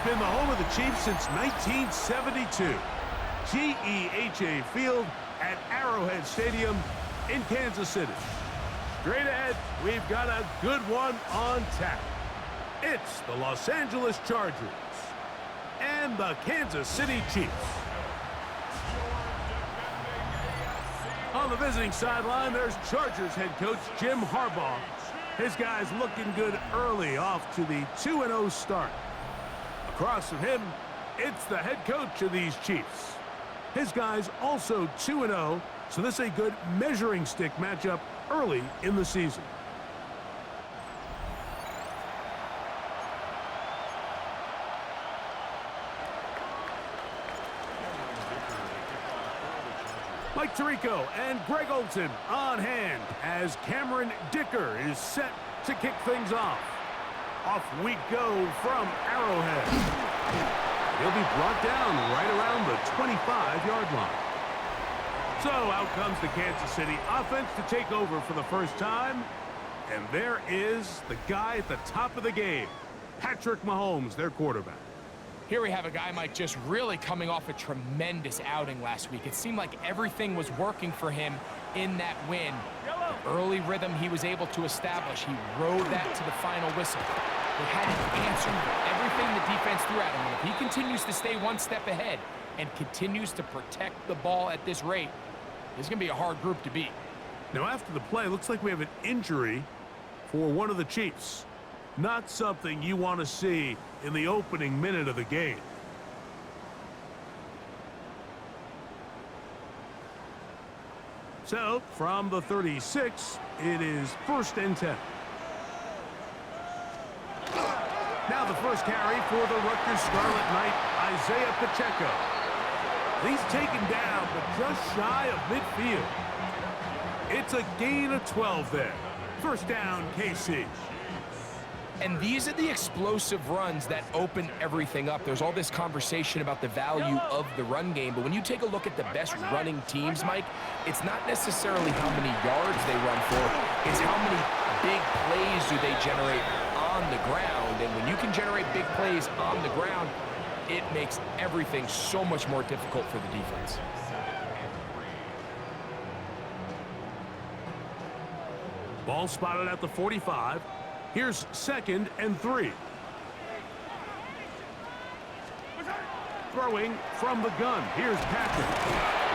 been the home of the Chiefs since 1972. GEHA Field at Arrowhead Stadium in Kansas City. Straight ahead, we've got a good one on tap. It's the Los Angeles Chargers and the Kansas City Chiefs. On the visiting sideline, there's Chargers head coach Jim Harbaugh. His guys looking good early off to the 2-0 start. Across from him, it's the head coach of these Chiefs. His guys also 2-0, so this is a good measuring stick matchup early in the season. Mike Tirico and Greg Olsen on hand as Cameron Dicker is set to kick things off. Off we go from Arrowhead. He'll be brought down right around the 25-yard line. So out comes the Kansas City offense to take over for the first time. And there is the guy at the top of the game, Patrick Mahomes, their quarterback. Here we have a guy, Mike, just really coming off a tremendous outing last week. It seemed like everything was working for him in that win. The early rhythm he was able to establish, he rode that to the final whistle. They had an answer for everything the defense threw at him. And if he continues to stay one step ahead and continues to protect the ball at this rate, this is going to be a hard group to beat. Now, after the play, looks like we have an injury for one of the Chiefs. Not something you want to see in the opening minute of the game. So, from the 36, it is 1st and 10. Now the first carry for the Rutgers Scarlet Knight, Isaiah Pacheco. He's taken down, but just shy of midfield. It's a gain of 12 there. First down, KC. And these are the explosive runs that open everything up. There's all this conversation about the value of the run game, but when you take a look at the best running teams, Mike, it's not necessarily how many yards they run for, it's how many big plays do they generate on the ground. And when you can generate big plays on the ground, it makes everything so much more difficult for the defense. Ball spotted at the 45. Here's 2nd and 3. Throwing from the gun. Here's Patrick.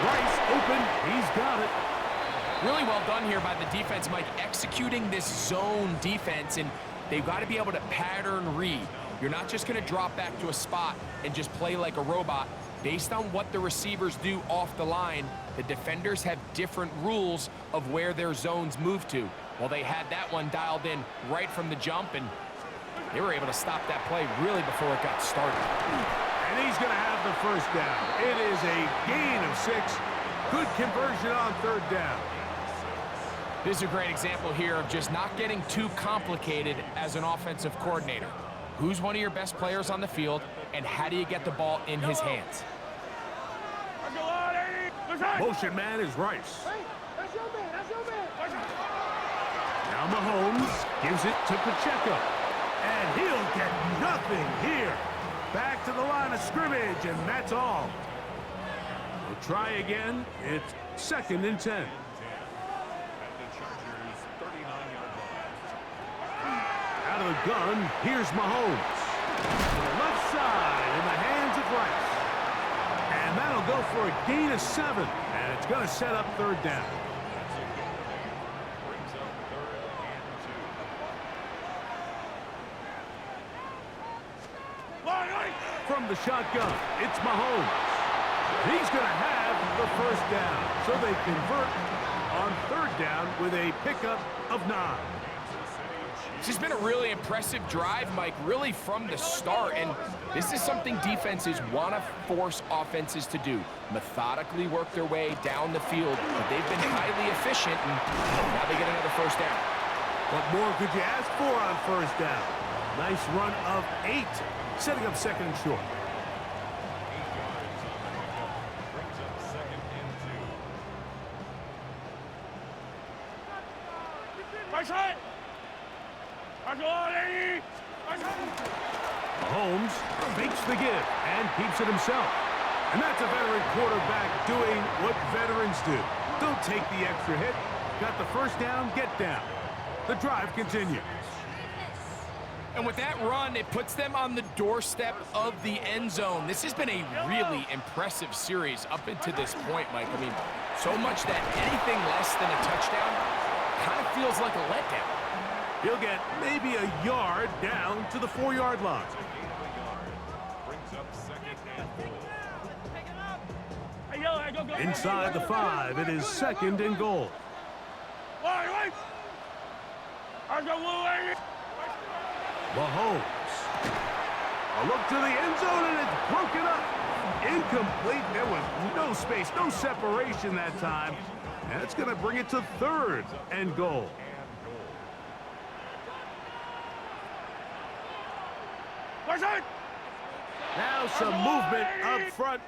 Rice open. He's got it. Really well done here by the defense, Mike, executing this zone defense, and they've got to be able to pattern read. You're not just going to drop back to a spot and just play like a robot. Based on what the receivers do off the line, the defenders have different rules of where their zones move to. Well, they had that one dialed in right from the jump, and they were able to stop that play really before it got started. And he's going to have the first down. It is a gain of 6. Good conversion on 3rd down. This is a great example here of just not getting too complicated as an offensive coordinator. Who's one of your best players on the field, and how do you get the ball in his hands? Motion man is Rice. Now Mahomes gives it to Pacheco. And he'll get nothing here. Back to the line of scrimmage, and that's all. We'll try again. It's 2nd and 10. Out of the gun, here's Mahomes. To the left side in the hands of Rice. And that'll go for a gain of 7. And it's going to set up 3rd down. From the shotgun, it's Mahomes. He's going to have the first down. So they convert on 3rd down with a pickup of 9. This has been a really impressive drive, Mike, really from the start. And this is something defenses want to force offenses to do. Methodically work their way down the field. But they've been highly efficient, and now they get another first down. What more could you ask for on 1st down? Nice run of 8. Setting up 2nd and short. Mahomes fakes the give and keeps it himself. And that's a veteran quarterback doing what veterans do. Don't take the extra hit. Got the first down, get down. The drive continues. And with that run, it puts them on the doorstep of the end zone. This has been a really impressive series up until this point, Mike. I mean, so much that anything less than a touchdown kind of feels like a letdown. He'll get maybe a yard down to the 4-yard line. Inside the 5, it is 2nd and goal. Mahomes. A look to the end zone, and it's broken up. Incomplete. There was no space, no separation that time. And it's going to bring it to 3rd and goal. Now some movement up front.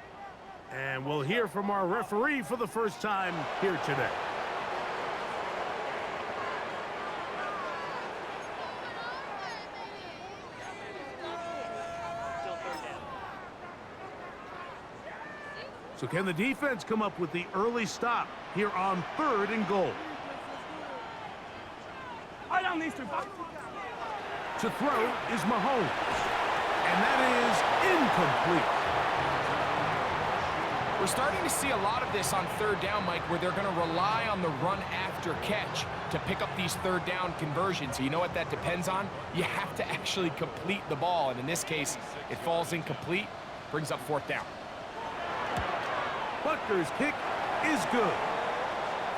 And we'll hear from our referee for the first time here today. So can the defense come up with the early stop here on 3rd and goal? To throw is Mahomes. And that is incomplete. We're starting to see a lot of this on 3rd down, Mike, where they're going to rely on the run after catch to pick up these 3rd down conversions. So you know what that depends on? You have to actually complete the ball. And in this case, it falls incomplete, brings up 4th down. Butker's kick is good.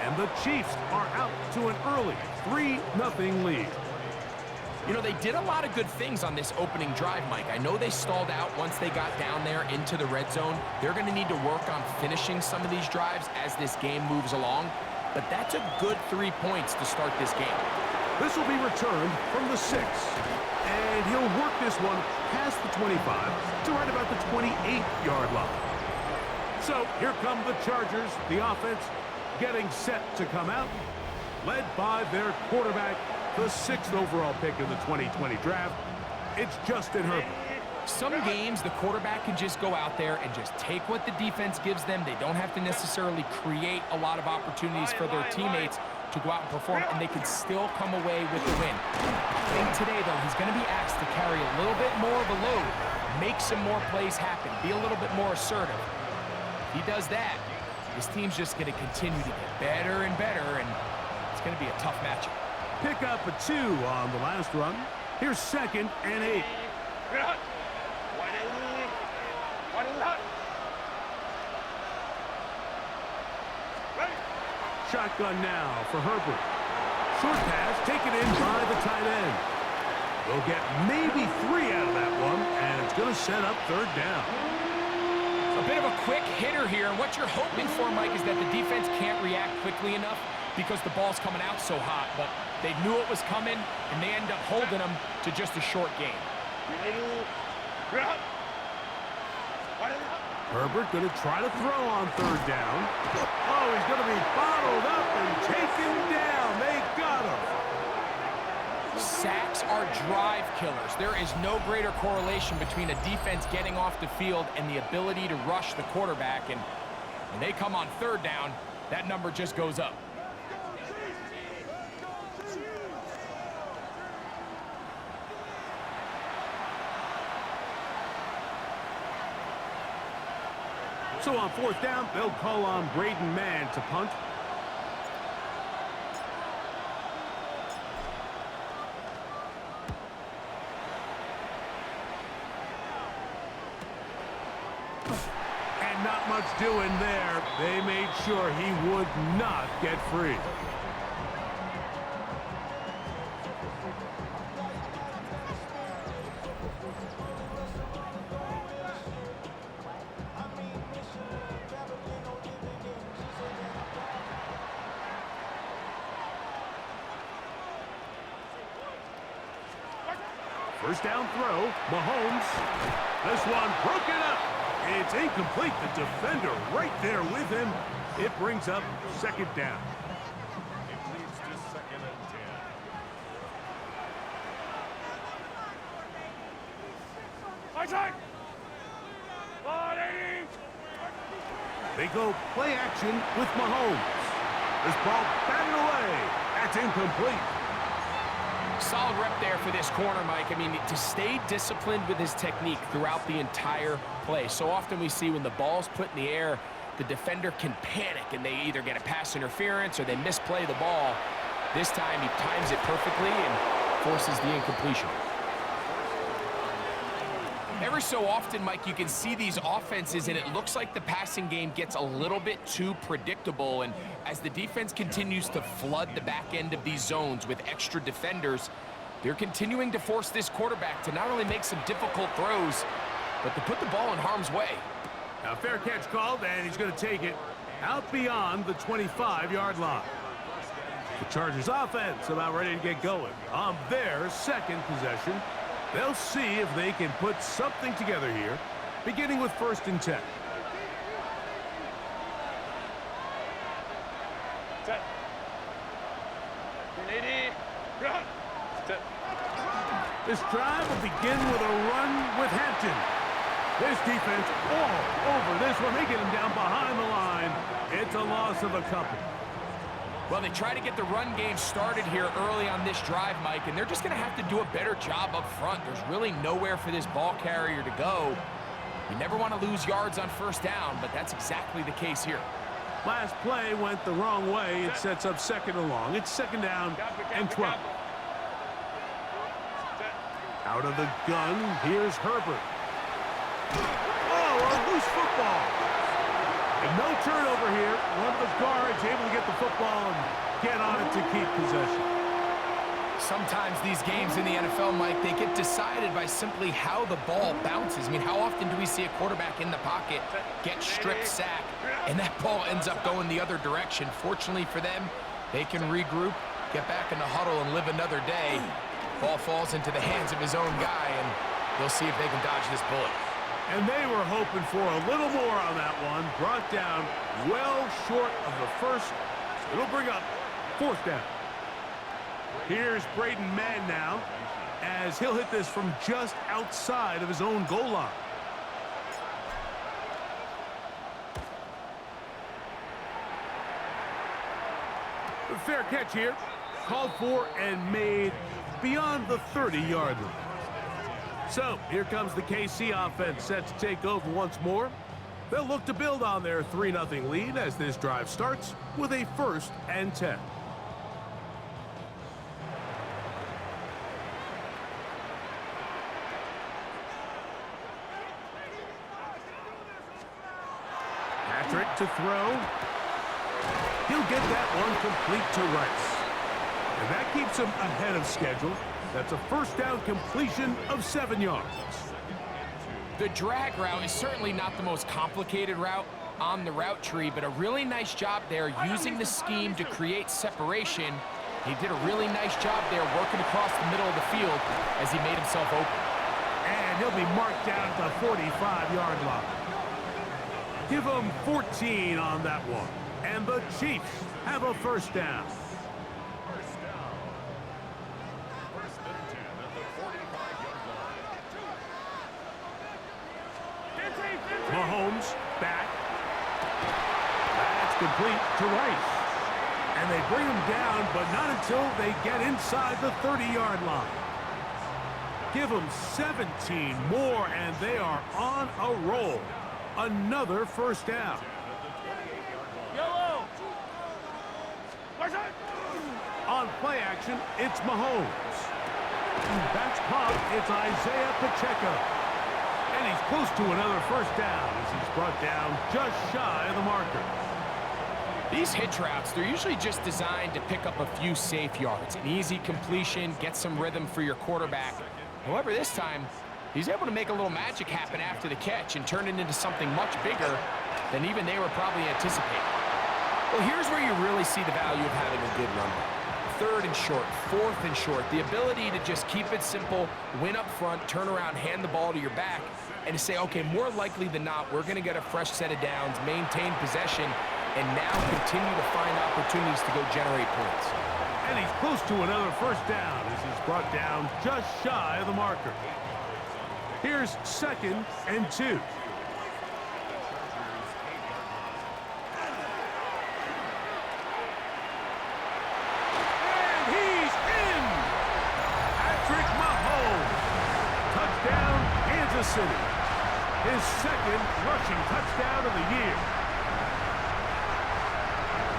And the Chiefs are out to an early 3-0 lead. You know, they did a lot of good things on this opening drive, Mike. I know they stalled out once they got down there into the red zone. They're going to need to work on finishing some of these drives as this game moves along. But that's a good 3 points to start this game. This will be returned from the 6. And he'll work this one past the 25 to right about the 28-yard line. So here come the Chargers, the offense getting set to come out, led by their quarterback, the 6th overall pick in the 2020 draft. It's Justin Herbert. Some games, the quarterback can just go out there and just take what the defense gives them. They don't have to necessarily create a lot of opportunities for their teammates to go out and perform, and they can still come away with the win. I think today, though, he's going to be asked to carry a little bit more of a load, make some more plays happen, be a little bit more assertive. If he does that, this team's just going to continue to get better and better, and it's going to be a tough matchup. Pick up a 2 on the last run. Here's 2nd and 8. Shotgun now for Herbert. Short pass taken in by the tight end. They'll get maybe 3 out of that one, and it's going to set up 3rd down. A bit of a quick hitter here, and what you're hoping for, Mike, is that the defense can't react quickly enough because the ball's coming out so hot, but they knew it was coming, and they end up holding them to just a short game. Herbert going to try to throw on 3rd down. Oh, he's going to be bottled up and taken down. They got him. Sacks are drive killers. There is no greater correlation between a defense getting off the field and the ability to rush the quarterback, and when they come on 3rd down, that number just goes up. So on 4th down, they'll call on Braden Mann to punt. And not much doing there. They made sure he would not get free. First down throw, Mahomes. This one broken up. It's incomplete. The defender right there with him. It brings up 2nd down. It leads to 2nd and 10. They go play action with Mahomes. This ball batted away. That's incomplete. Solid rep there for this corner, Mike. I mean, to stay disciplined with his technique throughout the entire play. So often we see when the ball's put in the air, the defender can panic and they either get a pass interference or they misplay the ball. This time he times it perfectly and forces the incompletion. Every so often, Mike, you can see these offenses, and it looks like the passing game gets a little bit too predictable. And as the defense continues to flood the back end of these zones with extra defenders, they're continuing to force this quarterback to not only make some difficult throws, but to put the ball in harm's way. Now, fair catch called, and he's going to take it out beyond the 25-yard line. The Chargers offense about ready to get going on their second possession. They'll see if they can put something together here, beginning with 1st and 10. This drive will begin with a run with Hampton. This defense all over this one. They get him down behind the line. It's a loss of a couple. Well, they try to get the run game started here early on this drive, Mike, and they're just going to have to do a better job up front. There's really nowhere for this ball carrier to go. You never want to lose yards on 1st down, but that's exactly the case here. Last play went the wrong way. It sets up 2nd and long. It's 2nd down and 12. Out of the gun, here's Herbert. Oh, a loose football. And no turnover here. One of the guards able to get the football and get on it to keep possession. Sometimes these games in the NFL, Mike, they get decided by simply how the ball bounces. I mean, how often do we see a quarterback in the pocket get stripped sack, and that ball ends up going the other direction? Fortunately for them, they can regroup, get back in the huddle, and live another day. Ball falls into the hands of his own guy, and they'll see if they can dodge this bullet. And they were hoping for a little more on that one. Brought down well short of the first. It'll bring up 4th down. Here's Braden Mann now, as he'll hit this from just outside of his own goal line. The fair catch here, called for and made beyond the 30-yard line. So, here comes the KC offense set to take over once more. They'll look to build on their 3-0 lead as this drive starts with a 1st and 10. Patrick to throw. He'll get that one complete to Rice. And that keeps him ahead of schedule. That's a 1st down completion of 7 yards. The drag route is certainly not the most complicated route on the route tree, but a really nice job there using the scheme to create separation. He did a really nice job there working across the middle of the field as he made himself open. And he'll be marked down at the 45-yard line. Give him 14 on that one. And the Chiefs have a 1st down. Mahomes back. That's complete to Rice. And they bring him down, but not until they get inside the 30-yard line. Give them 17 more, and they are on a roll. Another 1st down. Yellow. On play action, it's Mahomes. That's pop. It's Isaiah Pacheco. And he's close to another 1st down as he's brought down just shy of the marker. These hitch routes, they're usually just designed to pick up a few safe yards. An easy completion, get some rhythm for your quarterback. However, this time, he's able to make a little magic happen after the catch and turn it into something much bigger than even they were probably anticipating. Well, here's where you really see the value of having a good run. 3rd and short, 4th and short. The ability to just keep it simple, win up front, turn around, hand the ball to your back, and to say, okay, more likely than not, we're going to get a fresh set of downs, maintain possession, and now continue to find opportunities to go generate points. And he's close to another 1st down as he's brought down just shy of the marker. Here's 2nd and 2. City. His 2nd rushing touchdown of the year.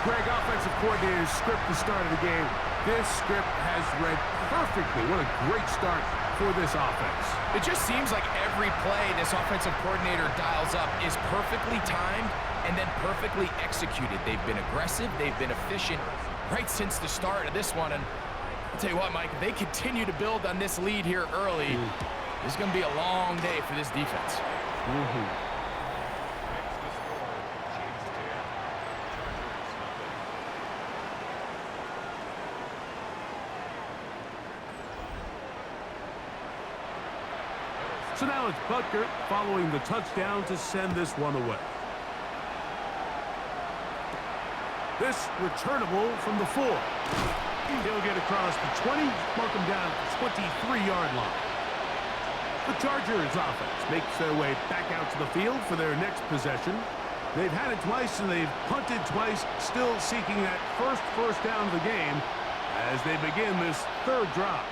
Greg, offensive coordinator's script the start of the game. This script has read perfectly. What a great start for this offense. It just seems like every play this offensive coordinator dials up is perfectly timed and then perfectly executed. They've been aggressive. They've been efficient right since the start of this one. And I'll tell you what, Mike, if they continue to build on this lead here early, this is going to be a long day for this defense. So now it's Butker following the touchdown to send this one away. This returnable from the 4. He'll get across the 20, mark him down at the 23-yard line. The Chargers offense makes their way back out to the field for their next possession. They've had it twice and they've punted twice, still seeking that first down of the game as they begin this 3rd drive.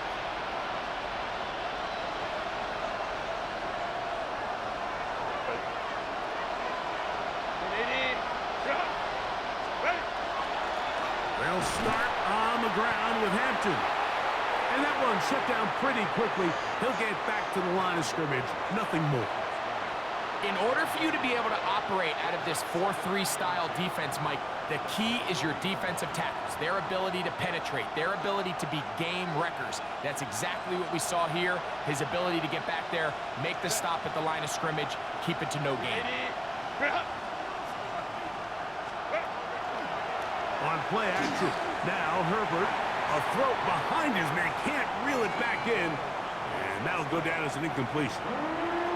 They'll start on the ground with Hampton. And that one shut down pretty quickly. He'll get back to the line of scrimmage. Nothing more. In order for you to be able to operate out of this 4-3 style defense, Mike, the key is your defensive tackles, their ability to penetrate, their ability to be game wreckers. That's exactly what we saw here. His ability to get back there, make the stop at the line of scrimmage, keep it to no gain. On play action, now Herbert, a throw behind his man, can't reel it back in, and that'll go down as an incompletion.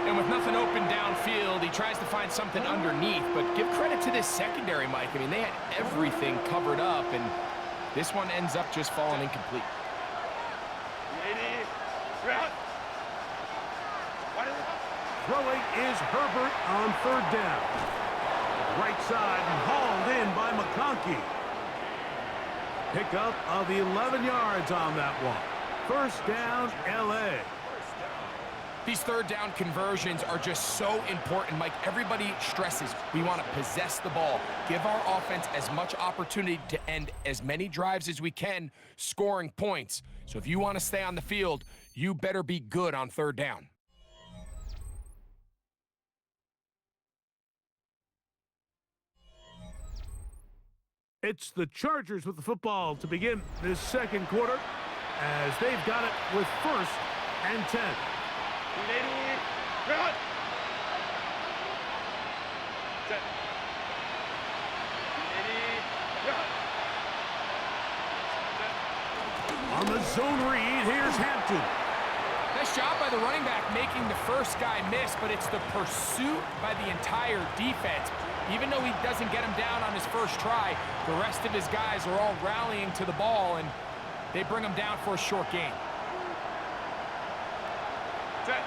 And with nothing open downfield, he tries to find something underneath, but give credit to this secondary, Mike. I mean, they had everything covered up, and this one ends up just falling incomplete. Throwing is Herbert on 3rd down. Right side and hauled in by McConkey. Pickup of 11 yards on that one. 1st down, L.A. These 3rd down conversions are just so important, Mike. Everybody stresses we want to possess the ball, give our offense as much opportunity to end as many drives as we can, scoring points. So if you want to stay on the field, you better be good on 3rd down. It's the Chargers with the football to begin this 2nd quarter as they've got it with 1st and 10. On the zone read, here's Hampton. Nice job by the running back making the first guy miss, but it's the pursuit by the entire defense. Even though he doesn't get him down on his first try, the rest of his guys are all rallying to the ball, and they bring him down for a short gain. Set.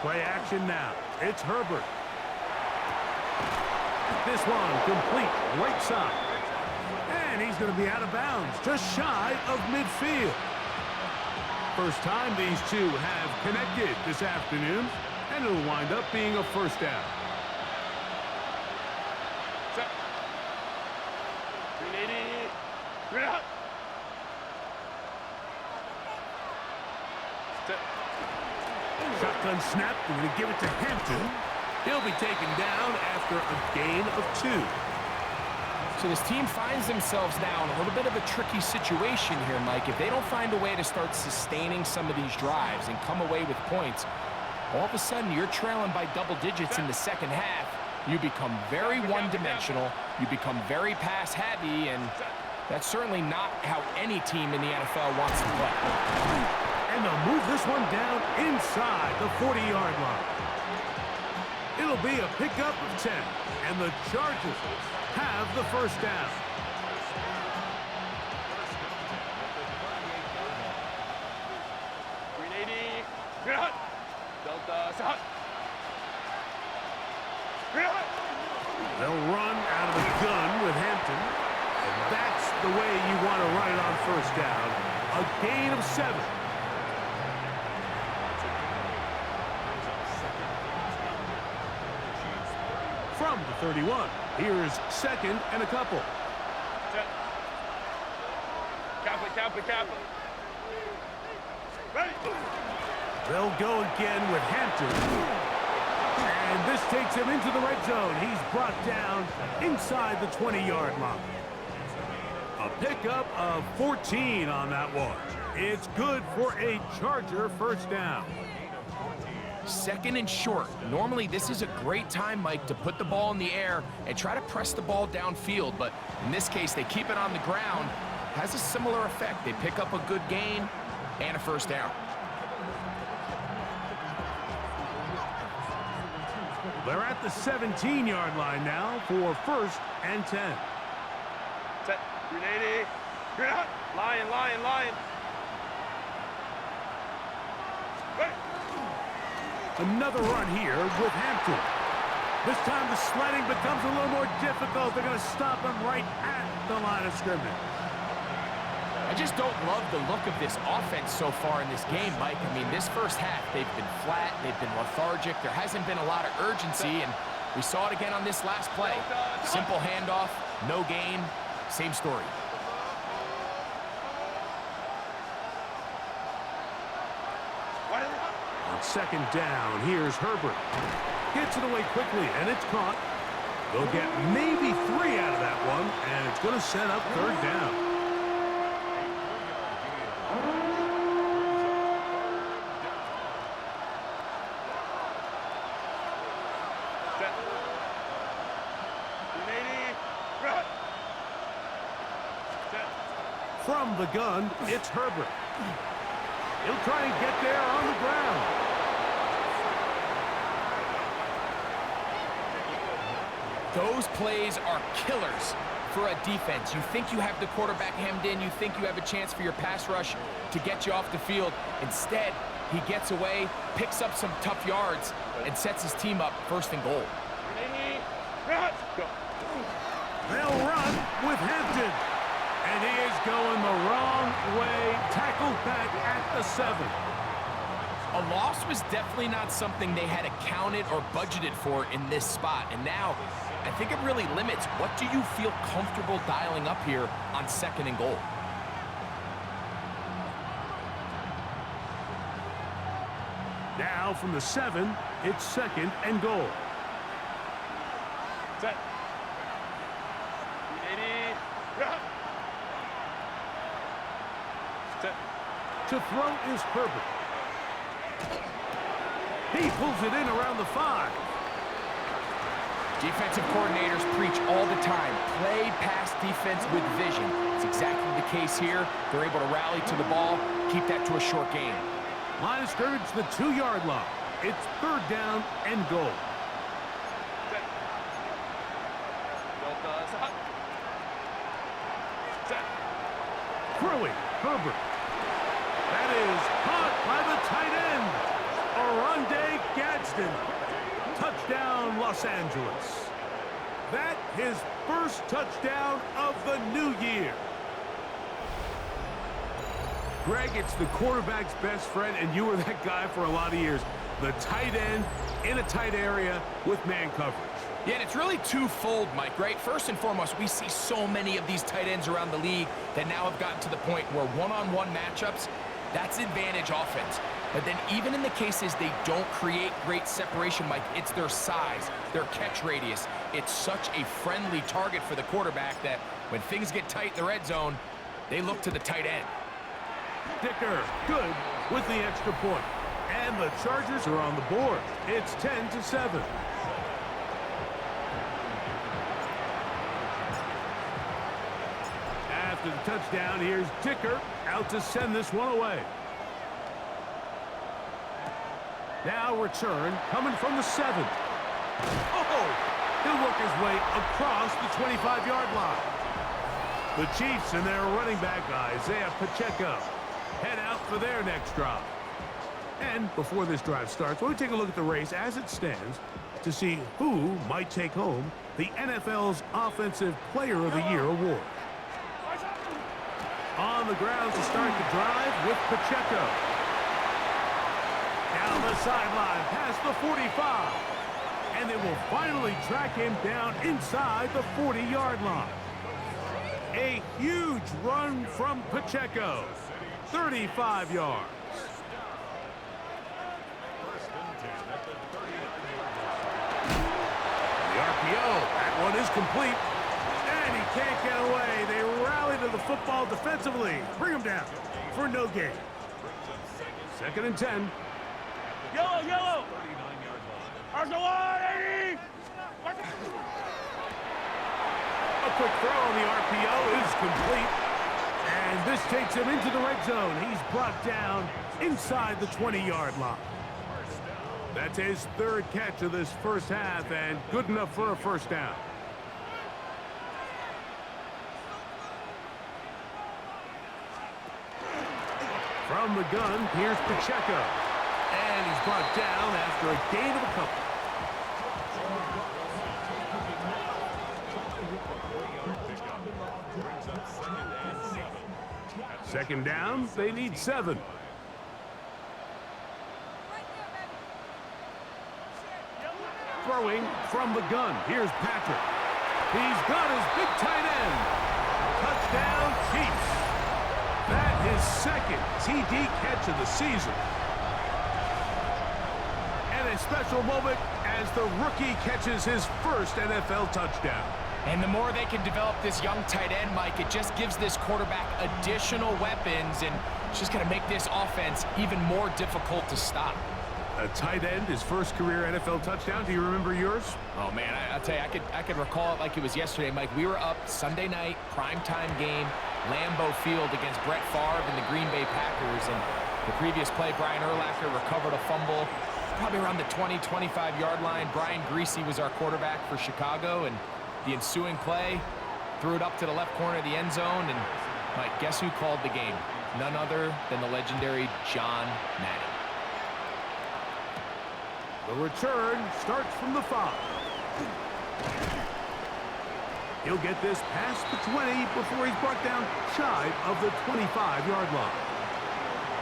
Play action now. It's Herbert. This one complete, right side. And he's going to be out of bounds, just shy of midfield. First time these two have connected this afternoon, and it'll wind up being a 1st down. Set. Shotgun snap, they're going to give it to Hampton. He'll be taken down after a gain of 2. So this team finds themselves now in a little bit of a tricky situation here, Mike. If they don't find a way to start sustaining some of these drives and come away with points, all of a sudden you're trailing by double digits in the 2nd half. You become very one-dimensional. You become very pass-heavy, and that's certainly not how any team in the NFL wants to play. And they'll move this one down inside the 40-yard line. It'll be a pickup of 10, and the Chargers have the 1st down. They'll run out of the gun with Hampton. And that's the way you want to run it on first down. A gain of 7. From the 31, here's 2nd and a couple. They'll go again with Hampton. And this takes him into the red zone. He's brought down inside the 20-yard line. A pickup of 14 on that one. It's good for a Charger first down. 2nd and short. Normally, this is a great time, Mike, to put the ball in the air and try to press the ball downfield. But in this case, they keep it on the ground. Has a similar effect. They pick up a good gain and a first down. They're at the 17-yard line now for 1st and 10. Set. 380. Lion. Another run here with Hampton. This time the sledding becomes a little more difficult. They're going to stop him right at the line of scrimmage. I just don't love the look of this offense so far in this game, Mike. I mean, this first half, they've been flat, they've been lethargic. There hasn't been a lot of urgency, and we saw it again on this last play. Simple handoff, no gain, same story. On 2nd down, here's Herbert. Gets it away quickly, and it's caught. They'll get maybe 3 out of that one, and it's going to set up 3rd down. From the gun, it's Herbert. He'll try and get there on the ground. Those plays are killers for a defense. You think you have the quarterback hemmed in. You think you have a chance for your pass rush to get you off the field. Instead, he gets away, picks up some tough yards, and sets his team up 1st and goal. They'll run with Hampton. And he is going the wrong way. Tackled back at the 7. A loss was definitely not something they had accounted or budgeted for in this spot. And now, I think it really limits what do you feel comfortable dialing up here on 2nd and goal. Now from the 7, it's 2nd and goal. Set. 380. To throw is Herbert. He pulls it in around the 5. Defensive coordinators preach all the time, play pass defense with vision. It's exactly the case here. They're able to rally to the ball, keep that to a short gain. Line of scrimmage, the 2-yard line. It's 3rd down and goal. Throwing, Herbert. That is caught by the tight end, Oronde Gadsden. Touchdown, Los Angeles. That his first touchdown of the new year. Greg, it's the quarterback's best friend, and you were that guy for a lot of years. The tight end in a tight area with man coverage. Yeah, and it's really twofold, Mike, right? First and foremost, we see so many of these tight ends around the league that now have gotten to the point where one-on-one matchups, that's advantage offense. But then even in the cases they don't create great separation, Mike, it's their size, their catch radius. It's such a friendly target for the quarterback that when things get tight in the red zone, they look to the tight end. Dicker, good with the extra point. And the Chargers are on the board. It's 10-7. After the touchdown, here's Dicker out to send this one away. Now return coming from the 7. Oh! He'll work his way across the 25-yard line. The Chiefs and their running back, Isaiah Pacheco, head out for their next drive. And before this drive starts, we'll take a look at the race as it stands to see who might take home the NFL's Offensive Player of the Year award. On the ground to start the drive with Pacheco. Down the sideline past the 45. And they will finally track him down inside the 40-yard line. A huge run from Pacheco. 35 yards. The RPO, that one is complete. And he can't get away. They rally to the football defensively. Bring him down for no gain. 2nd and 10. Yellow, yellow. Arsenal 180. A quick throw on the RPO is complete. And this takes him into the red zone. He's brought down inside the 20-yard line. That's his 3rd catch of this first half, and good enough for a first down. From the gun, here's Pacheco. And he's brought down after a gain of a couple. Second down, they need 7. Throwing from the gun, here's Patrick. He's got his big tight end. Touchdown, Chiefs. That is 2nd TD catch of the season. And a special moment as the rookie catches his first NFL touchdown. And the more they can develop this young tight end, Mike, it just gives this quarterback additional weapons, and it's just going to make this offense even more difficult to stop. A tight end, his first career NFL touchdown. Do you remember yours? Oh, man, I'll tell you, I could recall it like it was yesterday, Mike. We were up Sunday night, primetime game, Lambeau Field against Brett Favre and the Green Bay Packers. And the previous play, Brian Urlacher recovered a fumble probably around the 20, 25-yard line. Brian Greasy was our quarterback for Chicago, and the ensuing play, threw it up to the left corner of the end zone, and Mike, guess who called the game? None other than the legendary John Madden. The return starts from the 5. He'll get this past the 20 before he's brought down shy of the 25-yard line.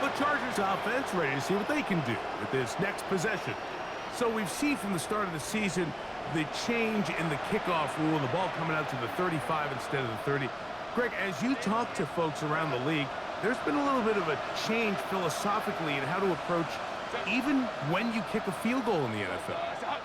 The Chargers offense ready to see what they can do with this next possession. So we've seen from the start of the season the change in the kickoff rule, the ball coming out to the 35 instead of the 30. Greg, as you talk to folks around the league, there's been a little bit of a change philosophically in how to approach even when you kick a field goal in the NFL.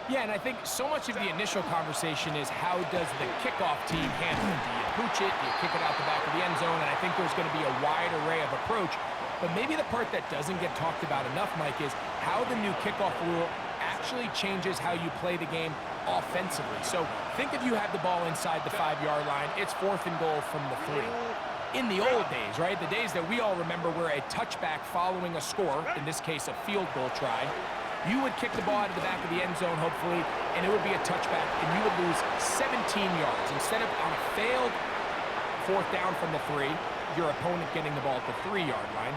Yeah, and I think so much of the initial conversation is how does the kickoff team handle it? Do you pooch it? Do you kick it out the back of the end zone? And I think there's going to be a wide array of approach. But maybe the part that doesn't get talked about enough, Mike, is how the new kickoff rule actually changes how you play the game offensively. So think if you have the ball inside the 5-yard line, it's 4th and goal from the 3. In the old days, right, the days that we all remember were a touchback following a score, in this case a field goal try, you would kick the ball out of the back of the end zone, hopefully, and it would be a touchback, and you would lose 17 yards. Instead of on a failed 4th down from the 3, your opponent getting the ball at the 3-yard line,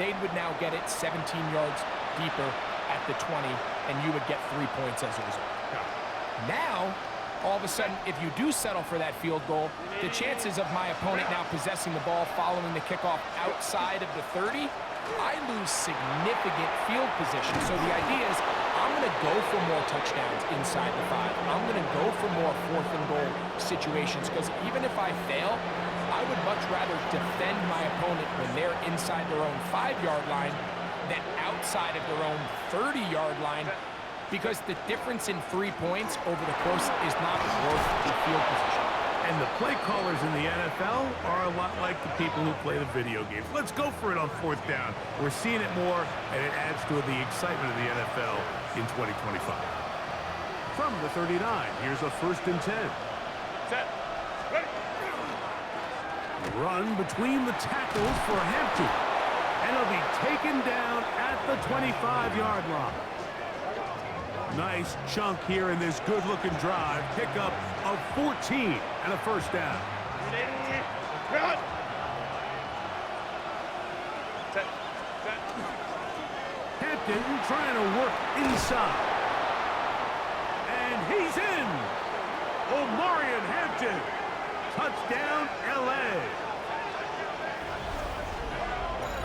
they would now get it 17 yards deeper at the 20, and you would get 3 points as a result. Now, all of a sudden, if you do settle for that field goal, the chances of my opponent now possessing the ball following the kickoff outside of the 30, I lose significant field position. So the idea is I'm going to go for more touchdowns inside the 5. I'm going to go for more 4th and goal situations, because even if I fail, I would much rather defend my opponent when they're inside their own 5-yard line than outside of their own 30-yard line, because the difference in 3 points over the course is not worth the field position. And the play callers in the NFL are a lot like the people who play the video games. Let's go for it on 4th down. We're seeing it more, and it adds to the excitement of the NFL in 2025. From the 39, here's a 1st and 10. Set. Ready. Run between the tackles for Hampton. And he'll be taken down at the 25-yard line. Nice chunk here in this good-looking drive. Pickup of 14 and a 1st down. Run. Set. Set. Hampton trying to work inside. And he's in. Omarion Hampton. Touchdown, L.A.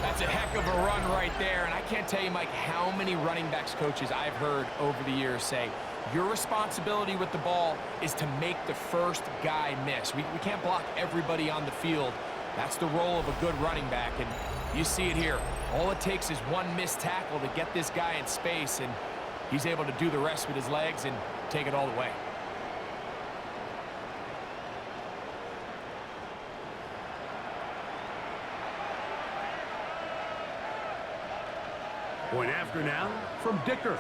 That's a heck of a run right there, and I can't tell you, Mike, how many running backs coaches I've heard over the years say, your responsibility with the ball is to make the first guy miss. We can't block everybody on the field. That's the role of a good running back, and you see it here. All it takes is one missed tackle to get this guy in space, and he's able to do the rest with his legs and take it all the way. Point after now from Dicker.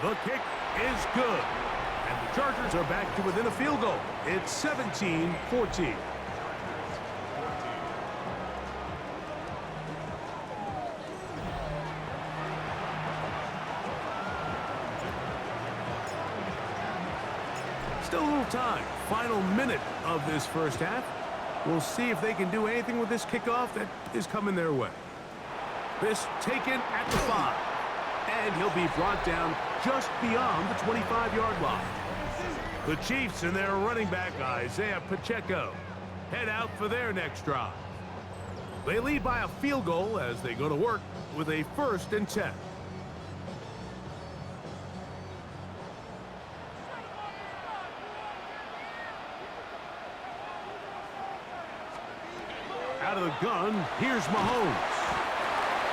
The kick is good. And the Chargers are back to within a field goal. It's 17-14. Still a little time. Final minute of this first half. We'll see if they can do anything with this kickoff that is coming their way. This taken at the 5. And he'll be brought down just beyond the 25-yard line. The Chiefs and their running back, Isaiah Pacheco, head out for their next drive. They lead by a field goal as they go to work with a 1st and 10. Out of the gun, here's Mahomes.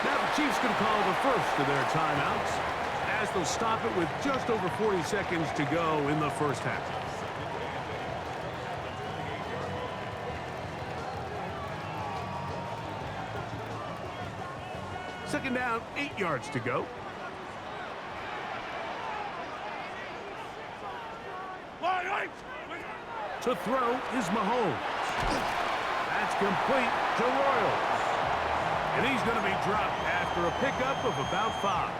Now the Chiefs going to call the first of their timeouts as they'll stop it with just over 40 seconds to go in the first half. Second down, 8 yards to go. To throw is Mahomes. That's complete to Royals. And he's going to be dropped after a pickup of about 5.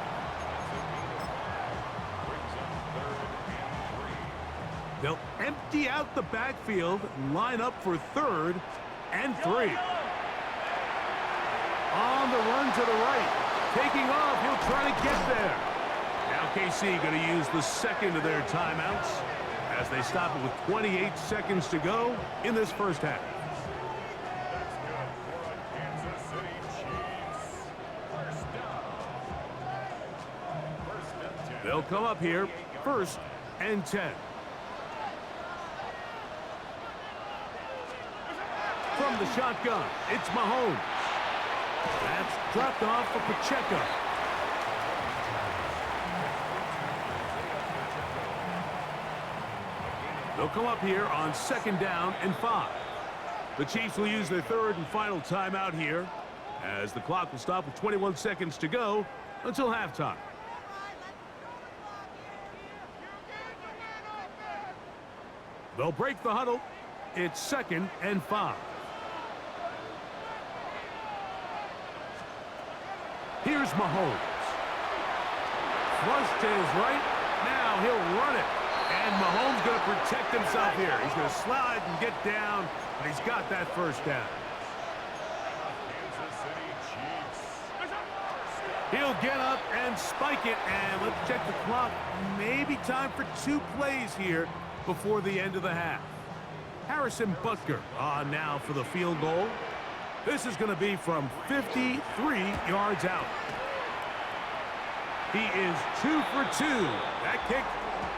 They'll empty out the backfield and line up for 3rd and 3. On the run to the right. Taking off, he'll try to get there. Now KC going to use the second of their timeouts as they stop it with 28 seconds to go in this first half. They'll come up here, 1st and 10. From the shotgun, it's Mahomes. That's dropped off for Pacheco. They'll come up here on 2nd down and 5. The Chiefs will use their 3rd and final timeout here as the clock will stop with 21 seconds to go until halftime. They'll break the huddle. It's 2nd and 5. Here's Mahomes. Flush to his right. Now he'll run it. And Mahomes going to protect himself here. He's going to slide and get down, and he's got that 1st down. He'll get up and spike it, and let's check the clock. Maybe time for 2 plays here before the end of the half. Harrison Butker on now for the field goal. This is going to be from 53 yards out. He is 2 for 2. That kick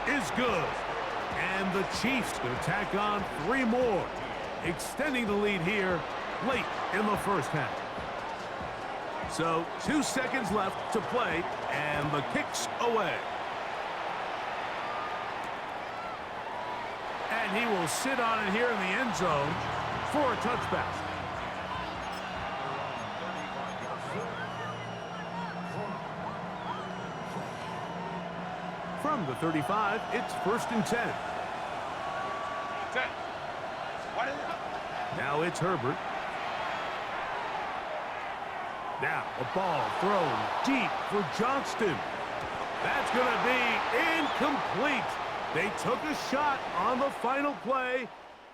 is good. And the Chiefs going to tack on 3 more, extending the lead here late in the first half. So 2 seconds left to play, and the kick's away. And he will sit on it here in the end zone for a touchback. From the 35, it's 1st and 10. Now it's Herbert. Now a ball thrown deep for Johnston. That's going to be incomplete. They took a shot on the final play.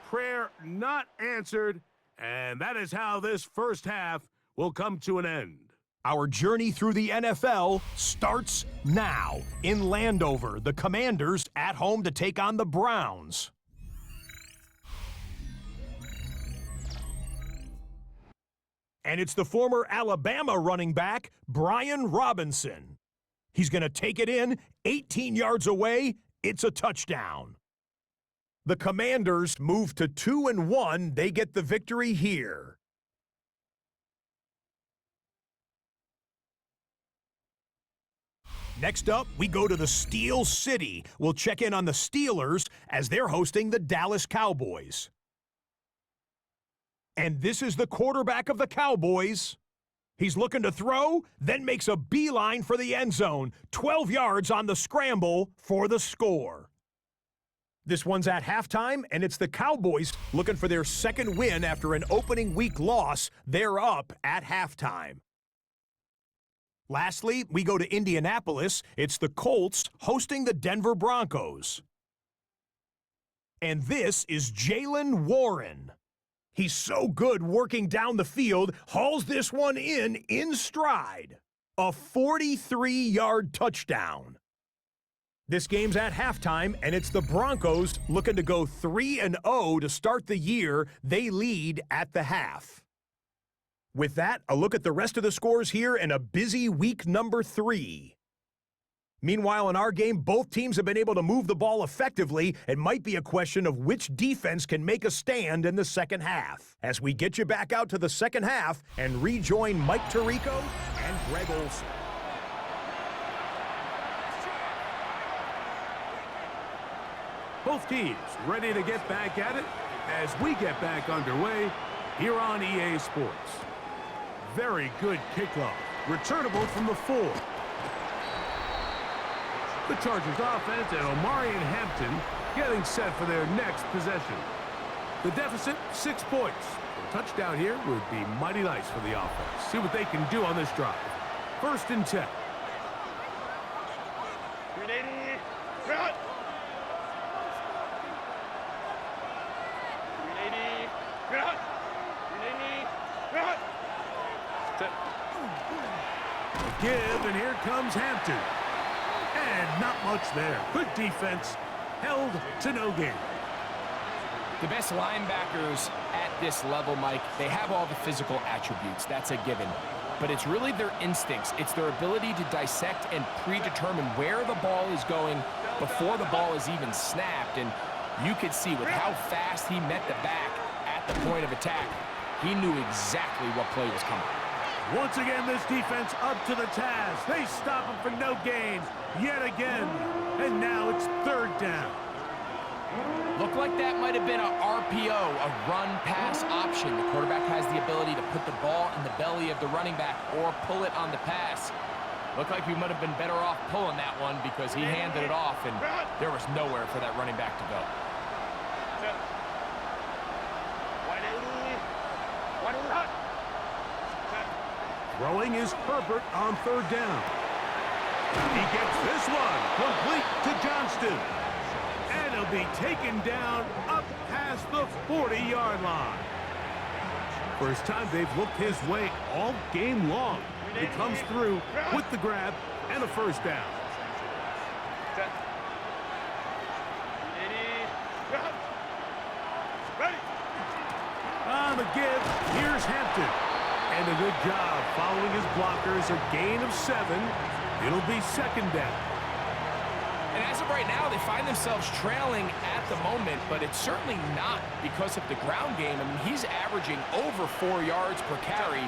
prayer not answered, and that is how this first half will come to an end. Our journey through the NFL starts now. In Landover, the Commanders at home to take on the Browns. And it's the former Alabama running back, Brian Robinson. He's going to take it in, 18 yards away, it's a touchdown. The Commanders move to 2-1, they get the victory here. Next up, we go to the Steel City. We'll check in on the Steelers as they're hosting the Dallas Cowboys. And this is the quarterback of the Cowboys. He's looking to throw, then makes a beeline for the end zone. 12 yards on the scramble for the score. This one's at halftime, and it's the Cowboys looking for their second win after an opening week loss. They're up at halftime. Lastly, we go to Indianapolis. It's the Colts hosting the Denver Broncos. And this is Jaylen Warren. He's so good working down the field, hauls this one in stride. A 43-yard touchdown. This game's at halftime, and it's the Broncos looking to go 3-0 to start the year. They lead at the half. With that, a look at the rest of the scores here in a busy week number 3. Meanwhile, in our game, both teams have been able to move the ball effectively. It might be a question of which defense can make a stand in the second half. As we get you back out to the second half and rejoin Mike Tirico and Greg Olsen. Both teams ready to get back at it as we get back underway here on EA Sports. Very good kickoff, returnable from the 4. The Chargers offense and Omarion Hampton getting set for their next possession. The deficit, 6 points. A touchdown here would be mighty nice for the offense. See what they can do on this drive. 1st and 10. Give, and here comes Hampton. And not much there. Good defense, held to no gain. The best linebackers at this level, Mike, they have all the physical attributes. That's a given. But it's really their instincts. It's their ability to dissect and predetermine where the ball is going before the ball is even snapped. And you could see with how fast he met the back at the point of attack, he knew exactly what play was coming. Once again, this defense up to the task. They stop him for no gain yet again. And now it's 3rd down. Looked like that might have been a RPO, a run-pass option. The quarterback has the ability to put the ball in the belly of the running back or pull it on the pass. Looked like we might have been better off pulling that one because he handed it off, and there was nowhere for that running back to go. Throwing is Herbert on 3rd down. He gets this one complete to Johnston. And he'll be taken down up past the 40-yard line. First time they've looked his way all game long. He comes through with the grab and a 1st down. On the give, here's Hampton. And a good job following his blockers, a gain of 7. It'll be 2nd down. And as of right now, they find themselves trailing at the moment, but it's certainly not because of the ground game. I mean, he's averaging over 4 yards per carry.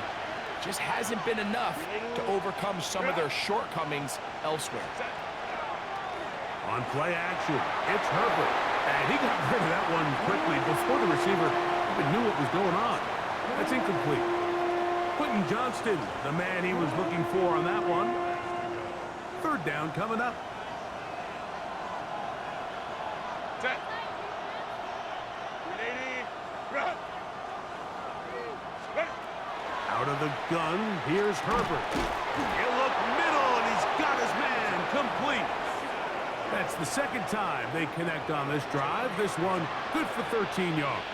Just hasn't been enough to overcome some of their shortcomings elsewhere. On play action, it's Herbert. And he got rid of that one quickly before the receiver even knew what was going on. That's incomplete. Quentin Johnston, the man he was looking for on that one. 3rd down coming up. Out of the gun, here's Herbert. He'll look middle, and he's got his man complete. That's the second time they connect on this drive. This one good for 13 yards.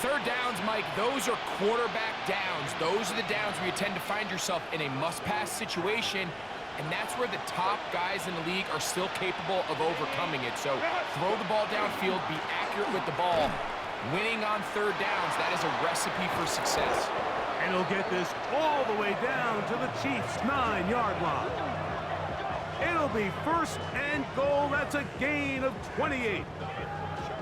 Third downs, Mike, those are quarterback downs. Those are the downs where you tend to find yourself in a must-pass situation, and that's where the top guys in the league are still capable of overcoming it. So throw the ball downfield, be accurate with the ball. Winning on third downs, that is a recipe for success. And he'll get this all the way down to the Chiefs' 9-yard line. It'll be first and goal. That's a gain of 28.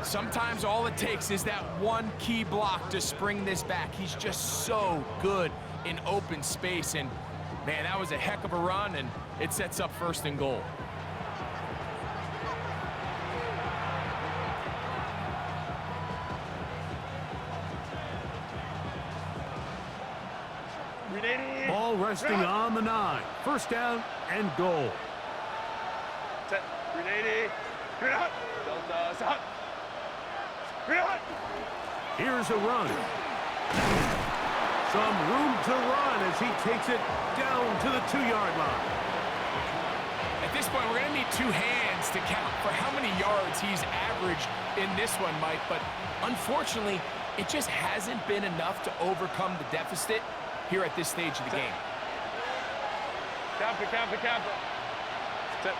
Sometimes all it takes is that one key block to spring this back. He's just so good in open space. And, man, that was a heck of a run, and it sets up first and goal. Ball resting on the 9. First down and goal. Set. 380. Green out. Delta. Set. Green out. Here's a run. Some room to run as he takes it down to the 2-yard line. At this point, we're going to need two hands to count for how many yards he's averaged in this one, Mike. But unfortunately, it just hasn't been enough to overcome the deficit here at this stage of the game. Camp it. Set.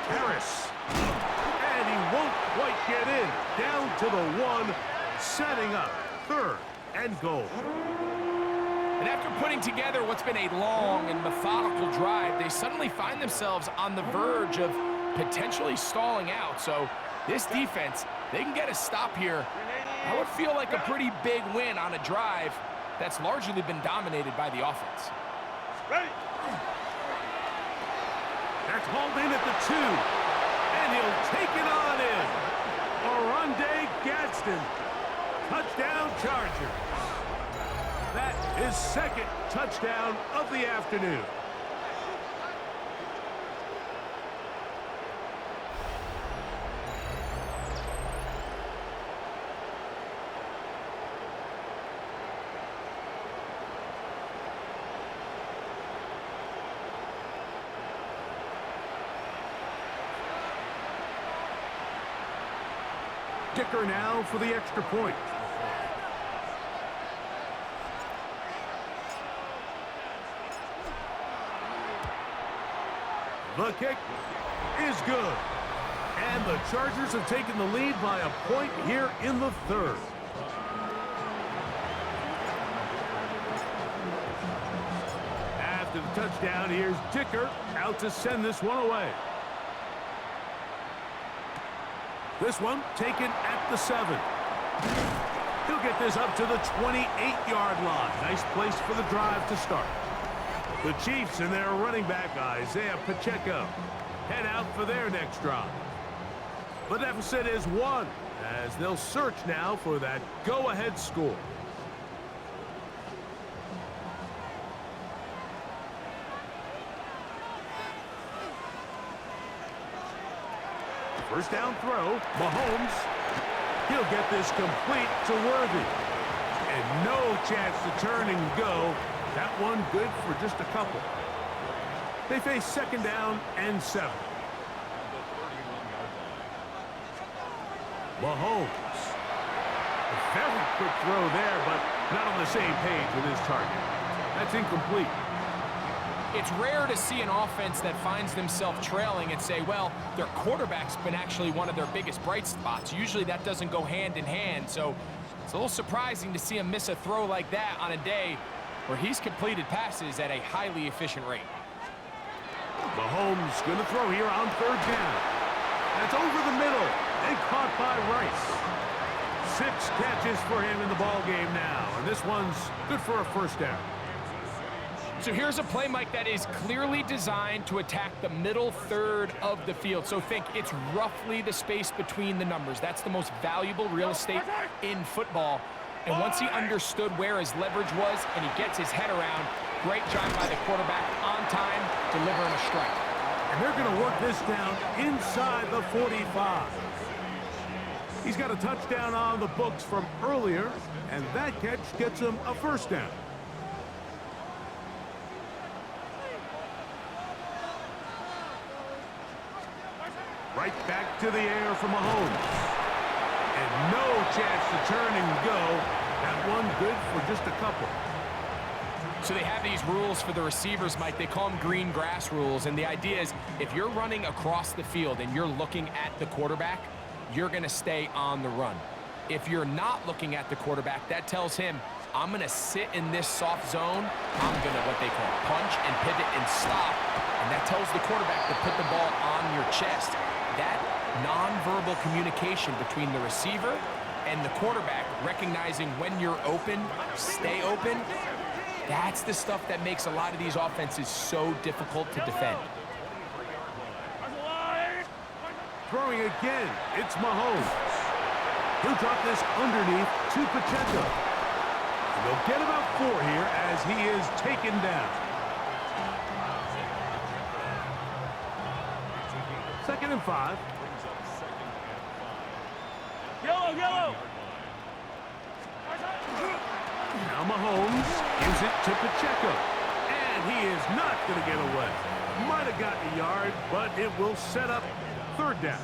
Harris. And he won't quite get in. Down to the 1, setting up third and goal. And after putting together what's been a long and methodical drive, they suddenly find themselves on the verge of potentially stalling out. So this defense, they can get a stop here. That would feel like a pretty big win on a drive that's largely been dominated by the offense. Ready. That's hauled in at the 2. And he'll take it on in. Oronde Gadsden. Touchdown Chargers. That is second touchdown of the afternoon. Dicker now for the extra point. The kick is good. And the Chargers have taken the lead by a point here in the third. After the touchdown, here's Dicker out to send this one away. This one taken at the 7. He'll get this up to the 28-yard line. Nice place for the drive to start. The Chiefs and their running back, Isaiah Pacheco, head out for their next drive. The deficit is 1, as they'll search now for that go-ahead score. First down throw, Mahomes. He'll get this complete to Worthy. And no chance to turn and go. That one good for just a couple. They face second down and 7. Mahomes. A very quick throw there, but not on the same page with his target. That's incomplete. It's rare to see an offense that finds themselves trailing and say, well, their quarterback's been actually one of their biggest bright spots. Usually that doesn't go hand in hand, so it's a little surprising to see him miss a throw like that on a day where he's completed passes at a highly efficient rate. Mahomes going to throw here on third down. That's over the middle and caught by Rice. 6 catches for him in the ball game now, and this one's good for a first down. So here's a play, Mike, that is clearly designed to attack the middle third of the field. So think it's roughly the space between the numbers. That's the most valuable real estate in football. And once he understood where his leverage was and he gets his head around, great job by the quarterback on time, delivering a strike. And they're going to work this down inside the 45. He's got a touchdown on the books from earlier, and that catch gets him a first down. back to the air for Mahomes. And no chance to turn and go. That one good for just a couple. So they have these rules for the receivers, Mike. They call them green grass rules. And the idea is if you're running across the field and you're looking at the quarterback, you're going to stay on the run. If you're not looking at the quarterback, that tells him, I'm going to sit in this soft zone. I'm going to, what they call, punch and pivot and stop. And that tells the quarterback to put the ball on your chest. That nonverbal communication between the receiver and the quarterback, recognizing when you're open, stay open, that's the stuff that makes a lot of these offenses so difficult to defend. Throwing again, it's Mahomes. He'll drop this underneath to Pacheco. And they'll get about 4 here as he is taken down. 2nd and 5. Yellow! Now Mahomes gives it to Pacheco. And he is not going to get away. Might have gotten a yard, but it will set up 3rd down.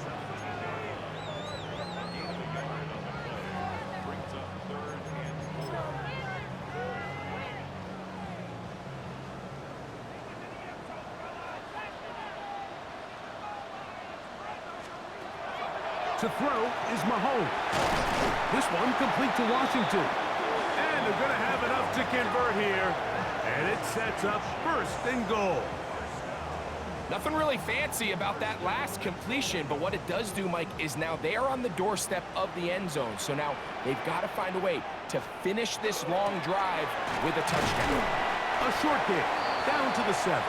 To throw is Mahomes. This one complete to Washington. And they're going to have enough to convert here. And it sets up 1st and goal. Nothing really fancy about that last completion, but what it does do, Mike, is now they are on the doorstep of the end zone. So now they've got to find a way to finish this long drive with a touchdown. A short game, down to the 7.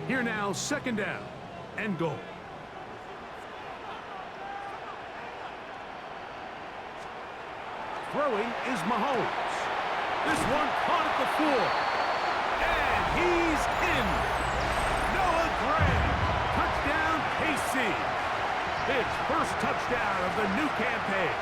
Here now, 2nd down and goal. Throwing is Mahomes. This one caught at the 4. And he's in. Noah Gray. Touchdown, KC. His 1st touchdown of the new campaign.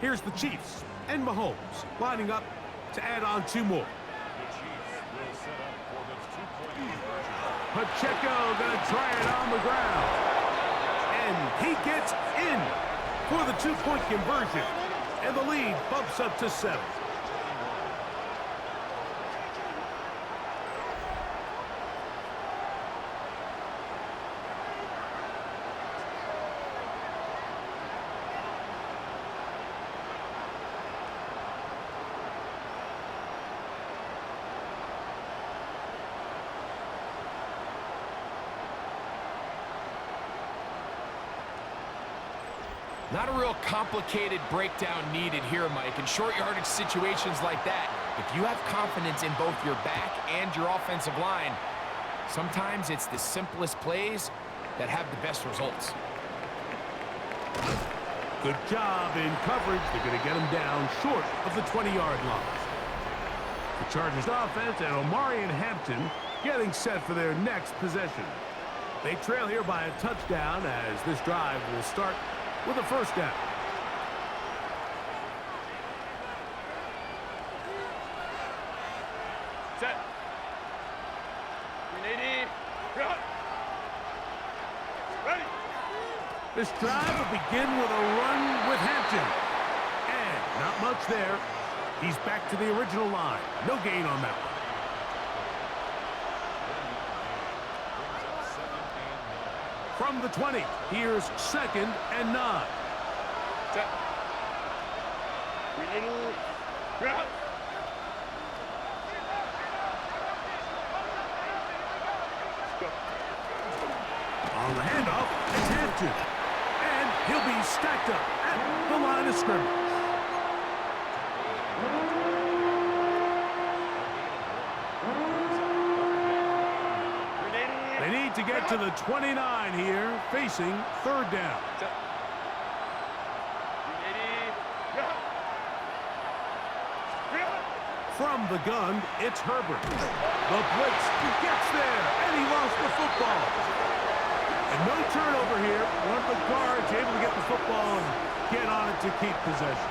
Here's the Chiefs and Mahomes lining up to add on 2 more. Pacheco going to try it on the ground. And he gets in for the 2-point conversion. And the lead bumps up to 7. Not a real complicated breakdown needed here, Mike. In short yardage situations like that, if you have confidence in both your back and your offensive line, sometimes it's the simplest plays that have the best results. Good job in coverage. They're going to get him down short of the 20-yard line. The Chargers offense and Omari and Hampton getting set for their next possession. They trail here by a touchdown as this drive will start with a 1st down. Set. 380. Cut. Ready. This drive will begin with a run with Hampton. And not much there. He's back to the original line. No gain on that one. From the 20, here's 2nd and 9. Set. 380. Cut. On the handoff, it's Hampton. And he'll be stacked up at the line of scrimmage. They need to get to the 29 here, facing 3rd down. From the gun, it's Herbert. The blitz gets there, and he lost the football. And no turnover here. One of the guards able to get the football and get on it to keep possession.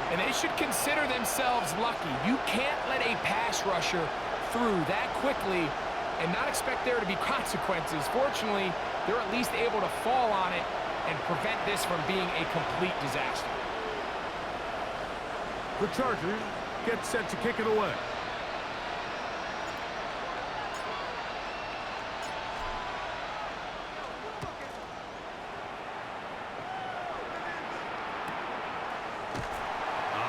And they should consider themselves lucky. You can't let a pass rusher through that quickly and not expect there to be consequences. Fortunately, they're at least able to fall on it and prevent this from being a complete disaster. The Chargers get set to kick it away.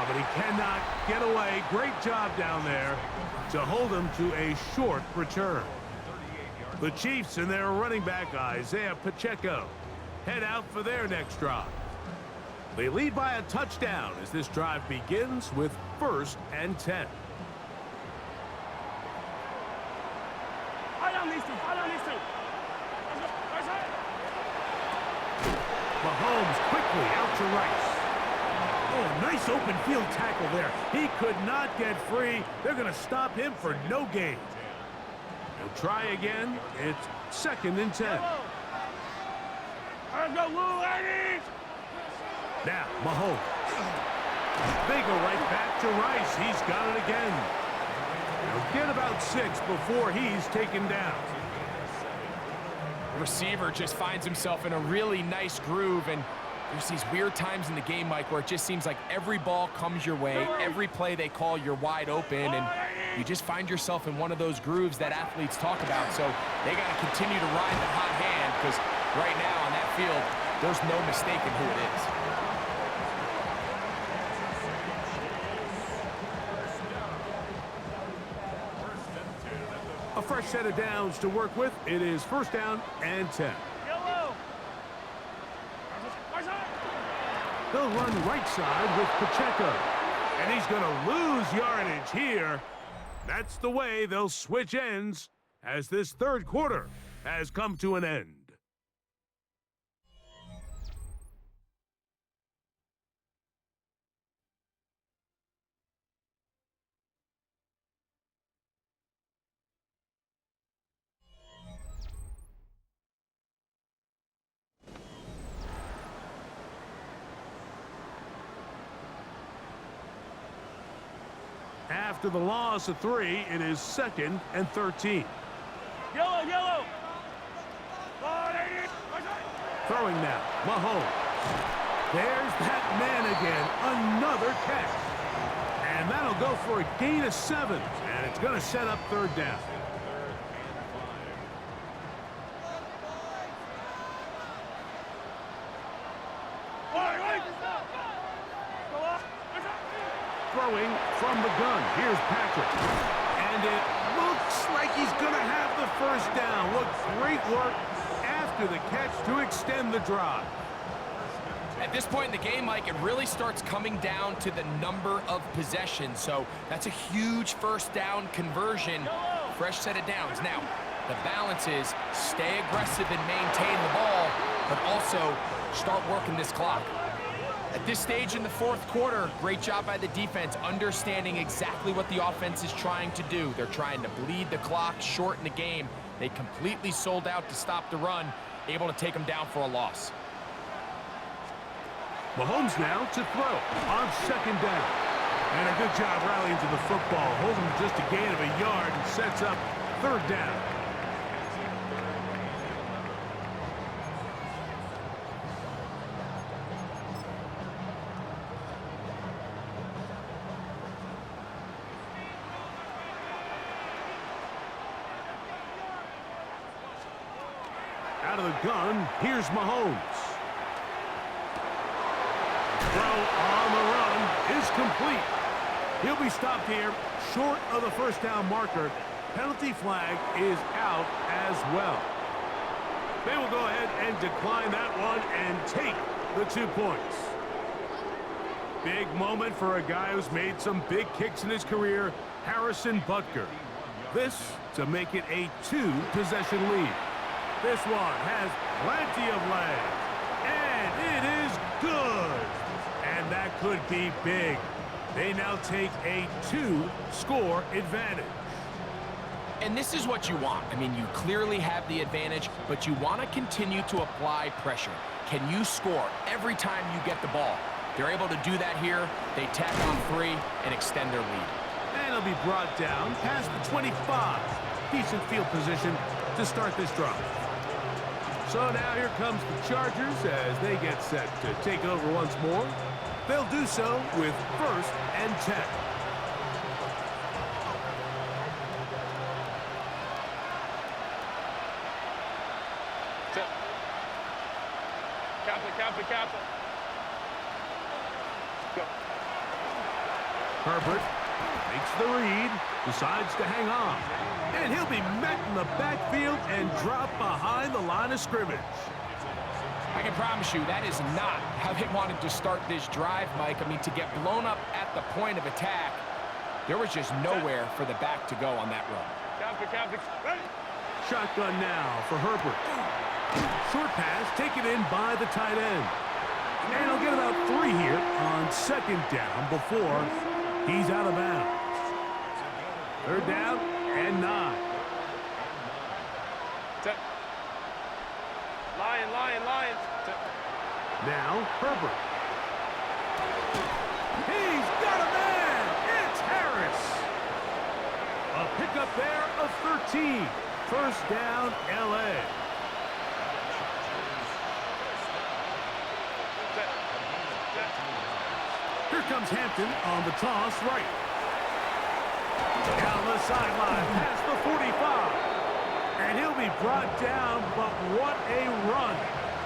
But he cannot get away. Great job down there to hold him to a short return. The Chiefs and their running back, Isaiah Pacheco, head out for their next drive. They lead by a touchdown as this drive begins with 1st and 10. Mahomes quickly out to Rice. Oh, nice open field tackle there. He could not get free. They're going to stop him for no gain. He'll try again. It's 2nd and 10. Now, Mahomes. They go right back to Rice. He's got it again. He'll get about 6 before he's taken down. The receiver just finds himself in a really nice groove, and there's these weird times in the game, Mike, where it just seems like every ball comes your way, every play they call, you're wide open, and you just find yourself in one of those grooves that athletes talk about. So they got to continue to ride the hot hand, because right now on that field, there's no mistaking who it is. A fresh set of downs to work with. It is 1st down and 10. They'll run right side with Pacheco. And he's going to lose yardage here. That's the way they'll switch ends as this 3rd quarter has come to an end. After the loss of 3, it is 2nd and 13. Yellow. Throwing now, Mahomes. There's that man again, another catch. And that'll go for a gain of 7, and it's going to set up 3rd down. Throwing from the gun. Here's Patrick. And it looks like he's going to have the 1st down. What great work after the catch to extend the drive. At this point in the game, Mike, it really starts coming down to the number of possessions. So that's a huge 1st down conversion. Fresh set of downs. Now, the balance is stay aggressive and maintain the ball, but also start working this clock. At this stage in the 4th quarter, great job by the defense, understanding exactly what the offense is trying to do. They're trying to bleed the clock, shorten the game. They completely sold out to stop the run, able to take them down for a loss. Mahomes now to throw on 2nd down. And a good job rallying to the football. Holds him just a gain of a yard and sets up 3rd down. Out of the gun, here's Mahomes. Throw on the run is complete. He'll be stopped here short of the 1st down marker. Penalty flag is out as well. They will go ahead and decline that one and take the 2 points. Big moment for a guy who's made some big kicks in his career, Harrison Butker. This to make it a 2-possession lead. This one has plenty of legs, and it is good. And that could be big. They now take a 2-score advantage. And this is what you want. I mean, you clearly have the advantage, but you want to continue to apply pressure. Can you score every time you get the ball? They're able to do that here. They tack on 3 and extend their lead. And it'll be brought down past the 25. Decent field position to start this drive. So now here comes the Chargers as they get set to take over once more. They'll do so with 1st and 10. Kappa. Go. Herbert makes the read, decides to hang on. And he'll be met in the backfield and dropped behind the line of scrimmage. I can promise you that is not how they wanted to start this drive, Mike. I mean, to get blown up at the point of attack, there was just nowhere for the back to go on that run. Kappa. Ready. Shotgun now for Herbert. Short pass taken in by the tight end. And he'll get about 3 here on 2nd down before he's out of bounds. 3rd down and 9. Lion. Now Herbert. He's got a man! It's Harris! A pickup there of 13. 1st down, L.A. Here comes Hampton on the toss right. Down the sideline past the 45. And he'll be brought down, but what a run.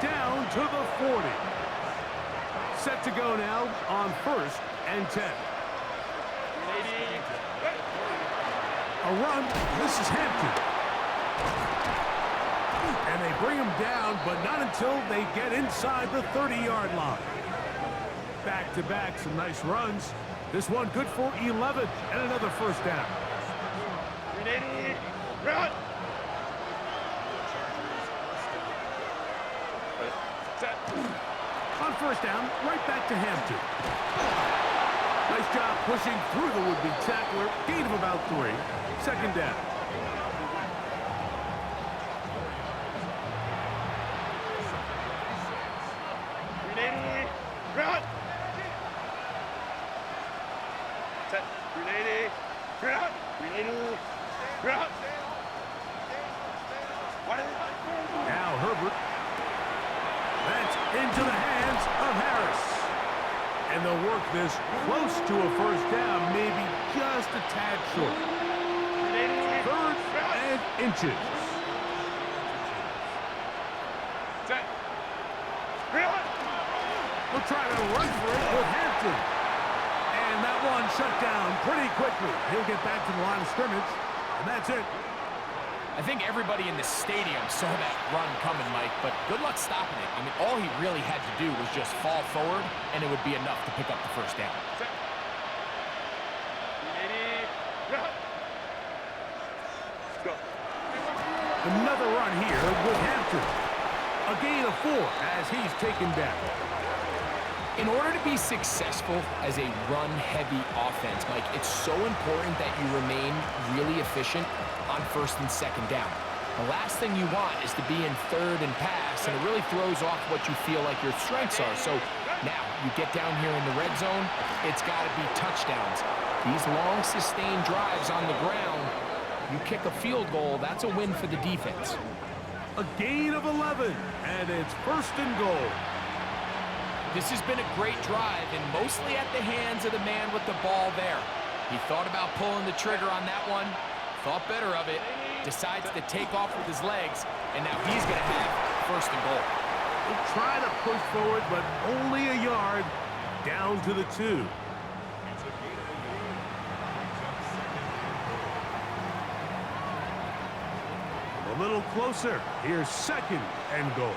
Down to the 40. Set to go now on 1st and 10. A run. This is Hampton. And they bring him down, but not until they get inside the 30-yard line. Back-to-back, some nice runs. This one good for 11 and another 1st down. Run. On 1st down, right back to Hampton. Nice job pushing through the would-be tackler. Gain of about 3. 2nd down. Run. Run. Now Herbert. That's into the hands of Harris. And they'll work this close to a 1st down, maybe just a tad short. 3rd and inches. We'll try to run for it with Hampton. And that one shut down pretty quickly. He'll get back to the line of scrimmage, and that's it. I think everybody in the stadium saw that run coming, Mike, but good luck stopping it. I mean, all he really had to do was just fall forward, and it would be enough to pick up the 1st down. Another run here with Hampton. A gain of 4 as he's taken down. In order to be successful as a run-heavy offense, Mike, it's so important that you remain really efficient on 1st and 2nd down. The last thing you want is to be in 3rd and pass, and it really throws off what you feel like your strengths are. So now you get down here in the red zone, it's got to be touchdowns. These long, sustained drives on the ground, you kick a field goal, that's a win for the defense. A gain of 11, and it's 1st and goal. This has been a great drive, and mostly at the hands of the man with the ball there. He thought about pulling the trigger on that one, thought better of it, decides to take off with his legs, and now he's going to have 1st and goal. He'll try to push forward, but only a yard down to the 2. A little closer. Here's 2nd and goal.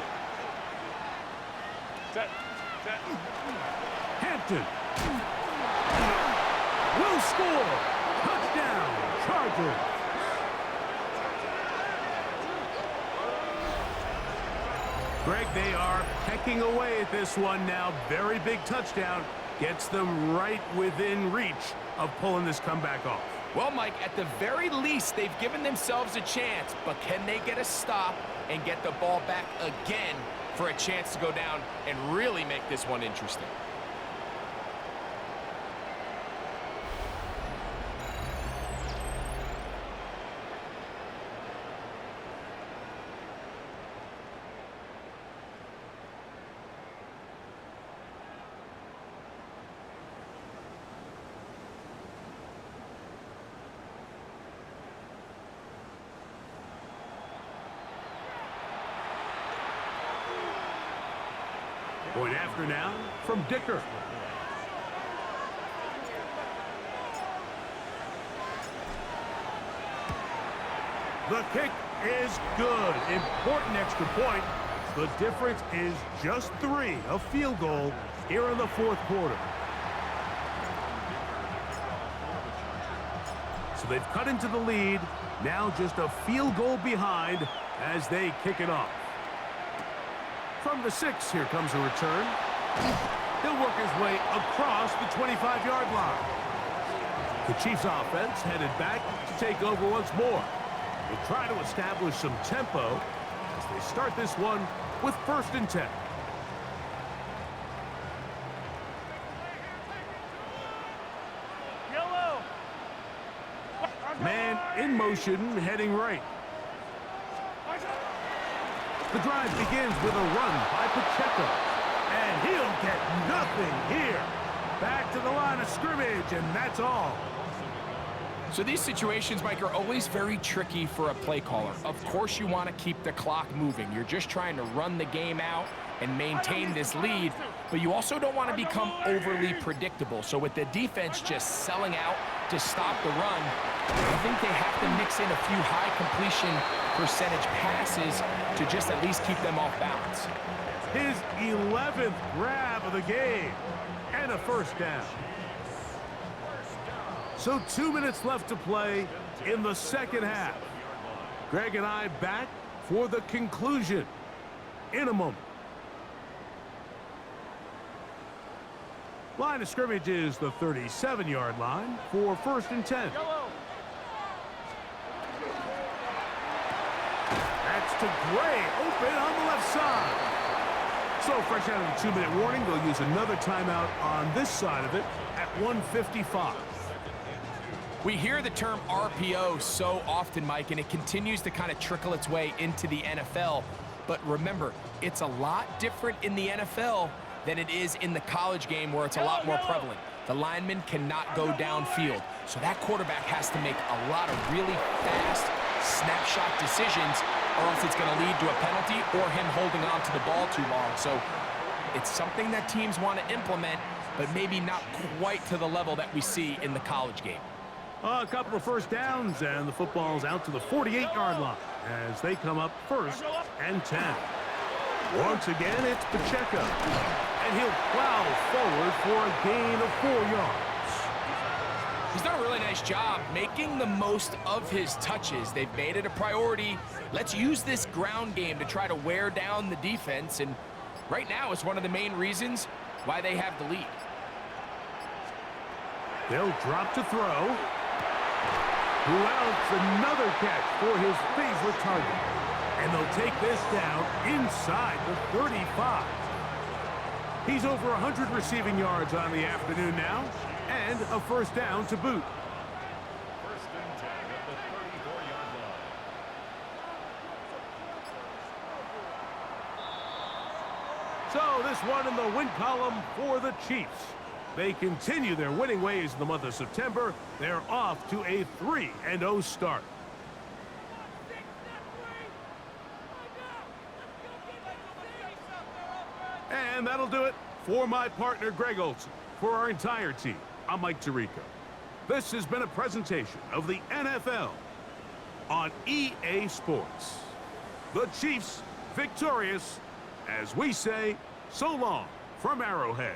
Hampton will score. Touchdown, Chargers. Greg, they are pecking away at this one now. Very big touchdown. gets them right within reach of pulling this comeback off. Well, Mike, at the very least, they've given themselves a chance, but can they get a stop and get the ball back again for a chance to go down and really make this one interesting? Point after now from Dicker. The kick is good. Important extra point. The difference is just 3, a field goal here in the fourth quarter. So they've cut into the lead. Now just a field goal behind as they kick it off. From the 6, here comes a return. He'll work his way across the 25-yard line. The Chiefs' offense headed back to take over once more. They try to establish some tempo as they start this one with 1st and 10. Yellow. Man in motion, heading right. The drive begins with a run by Pacheco. And he'll get nothing here. Back to the line of scrimmage, and that's all. So these situations, Mike, are always very tricky for a play caller. Of course you want to keep the clock moving. You're just trying to run the game out and maintain this lead, but you also don't want to become overly predictable. So with the defense just selling out to stop the run, I think they have to mix in a few high completion percentage passes to just at least keep them off balance. His 11th grab of the game and a 1st down. So 2 minutes left to play in the second half. Greg and I back for the conclusion in a moment. Line of scrimmage is the 37-yard line for 1st and 10. That's to Gray, open on the left side. So fresh out of the 2-minute warning, they'll use another timeout on this side of it at 1:55. We hear the term RPO so often, Mike, and it continues to kind of trickle its way into the NFL. But remember, it's a lot different in the NFL than it is in the college game where it's a lot more prevalent. The lineman cannot go downfield. So that quarterback has to make a lot of really fast snapshot decisions, or else it's going to lead to a penalty or him holding on to the ball too long. So it's something that teams want to implement, but maybe not quite to the level that we see in the college game. A couple of 1st downs, and the football's out to the 48-yard line as they come up 1st and 10. Once again, it's Pacheco, and he'll plow forward for a gain of 4 yards. He's done a really nice job making the most of his touches. They've made it a priority. Let's use this ground game to try to wear down the defense, and right now it's one of the main reasons why they have the lead. They'll drop to throw. Who else? Another catch for his favorite target. And they'll take this down inside the 35. He's over 100 receiving yards on the afternoon now, and a 1st down to boot. So this one in the win column for the Chiefs. They continue their winning ways in the month of September. They're off to a 3-0 start. And that'll do it for my partner, Greg Olson. For our entire team, I'm Mike Tirico. This has been a presentation of the NFL on EA Sports. The Chiefs victorious, as we say, so long from Arrowhead.